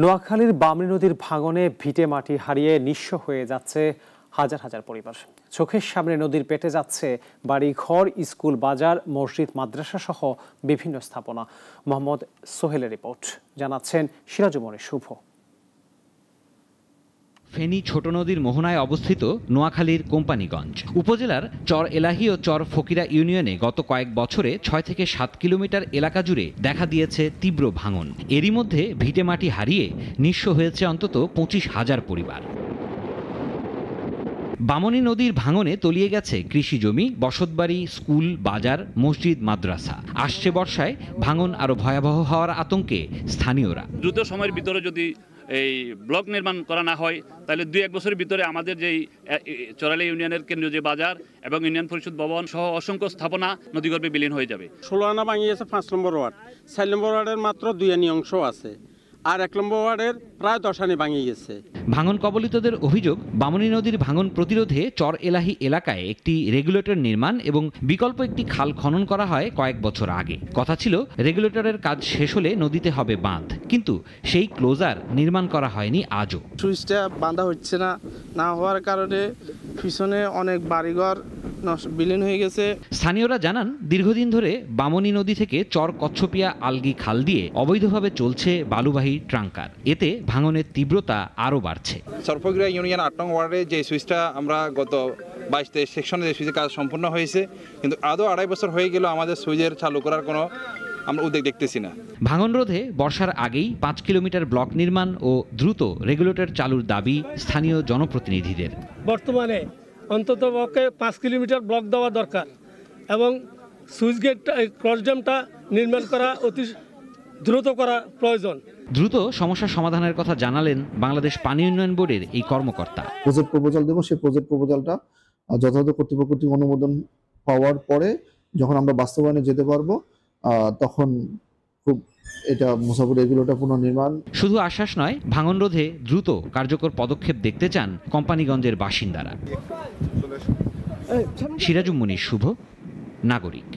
নোয়াখালীর বামনী নদীর ভাঙনে ভিটে মাটি হারিয়ে নিঃস্ব হয়ে যাচ্ছে হাজার হাজার পরিবার। চোখের সামনে নদীর পেটে যাচ্ছে বাড়ি ঘর, স্কুল, বাজার, মসজিদ, মাদ্রাসা সহ বিভিন্ন স্থাপনা। মোহাম্মদ সোহেলের রিপোর্ট, জানাচ্ছেন সিরাজুমনি শুভ। ফেনী ছোট নদীর মোহনায় অবস্থিত নোয়াখালীর কোম্পানিগঞ্জ উপজেলার চর এলাহি ও চর ফকিরা ইউনিয়নে গত কয়েক বছরে ৬ থেকে ৭ কিলোমিটার এলাকা জুড়ে দেখা দিয়েছে তীব্র ভাঙন। এরই মধ্যে ভিটেমাটি হারিয়ে নিঃস্ব হয়েছে অন্তত ২৫,০০০ পরিবার। বামনী নদীর ভাঙনে তলিয়ে গেছে কৃষি জমি, বসতবাড়ি, স্কুল, বাজার, মসজিদ, মাদ্রাসা। আসছে বর্ষায় ভাঙন আরো ভয়াবহ হওয়ার আতঙ্কে স্থানীয়রা। দ্রুত সময়ের ভিতরে যদি এই ব্লক নির্মাণ করা না হয় তাহলে ২-১ বছরের ভিতরে আমাদের যেই চরালি ইউনিয়নের কেন্দ্রীয় যে বাজার এবং ইউনিয়ন পরিষদ ভবন সহ অসংখ্য স্থাপনা নদীগর্ভে বিলীন হয়ে যাবে। ১৬ আনা ভাঙিয়েছে ৫ নম্বর ওয়ার্ড, ৪ নম্বর ওয়ার্ডের মাত্র ২ আনি অংশ আছে, আর ১ নম্বর ওয়ার্ডের প্রায় ১০ আনি ভাঙিয়ে গেছে। ভাঙন কবলিতদের অভিযোগ, বামনী নদীর ভাঙন প্রতিরোধে চর এলাহি এলাকায় একটি রেগুলেটর নির্মাণ এবং বিকল্প একটি খাল খনন করা হয় কয়েক বছর আগে। কথা ছিল রেগুলেটরের কাজ শেষ হলে নদীতে হবে বাঁধ, কিন্তু সেই ক্লোজার নির্মাণ করা হয়নি আজও। সুইচটা বাঁধা হচ্ছে না হওয়ার কারণে পিছনে অনেক বাড়িঘর বিলীন হয়ে গেছে। স্থানীয়রা জানান, দীর্ঘদিন ধরে বামনী নদী থেকে চর কচ্ছপিয়া আলগি খাল দিয়ে অবৈধভাবে চলছে বালুবাহী ট্রাঙ্কার। এতে ভাঙনের তীব্রতা আরও বাড়ছে। চরফকিরা ইউনিয়ন ৮ নং ওয়ার্ডে যে সুইচটা আমরা গত ২২ সেকশনে যে সুইচের কাজ সম্পূর্ণ হয়েছে, কিন্তু আদৌ ২.৫ বছর হয়ে গেল আমাদের সুইচের চালু করার কোনো আমরা উদ্যোগ দেখতেছি না। ভাঙন রোধে বর্ষার আগেই ৫ কিলোমিটার ব্লক নির্মাণ ও দ্রুত রেগুলেটর চালুর দাবি স্থানীয় জনপ্রতিনিধিদের। বর্তমানে অন্তত পক্ষে ৫ কিলোমিটার ব্লক দেওয়া দরকার এবং সুইচ গেট ক্রস ড্যামটা নির্মাণ করা অতি দ্রুত করা প্রয়োজন। দ্রুত সমস্যা সমাধানের কথা জানালেন বাংলাদেশ পানি উন্নয়ন বোর্ডের এই কর্মকর্তা। প্রজেক্ট প্রপোজাল দেবো, সেই প্রজেক্ট প্রপোজালটা যথাযথ কর্তৃপক্ষ অনুমোদন পাওয়ার পরে যখন আমরা বাস্তবায়নে যেতে পারবো, তখন খুব এটা মুসাফির রেগুলেটর পুনর্নির্মাণ। শুধু আশ্বাস নয়, ভাঙন রোধে দ্রুত কার্যকর পদক্ষেপ দেখতে চান কোম্পানিগঞ্জের বাসিন্দারা। সিরাজুম মুনির শুভ, নাগরিক।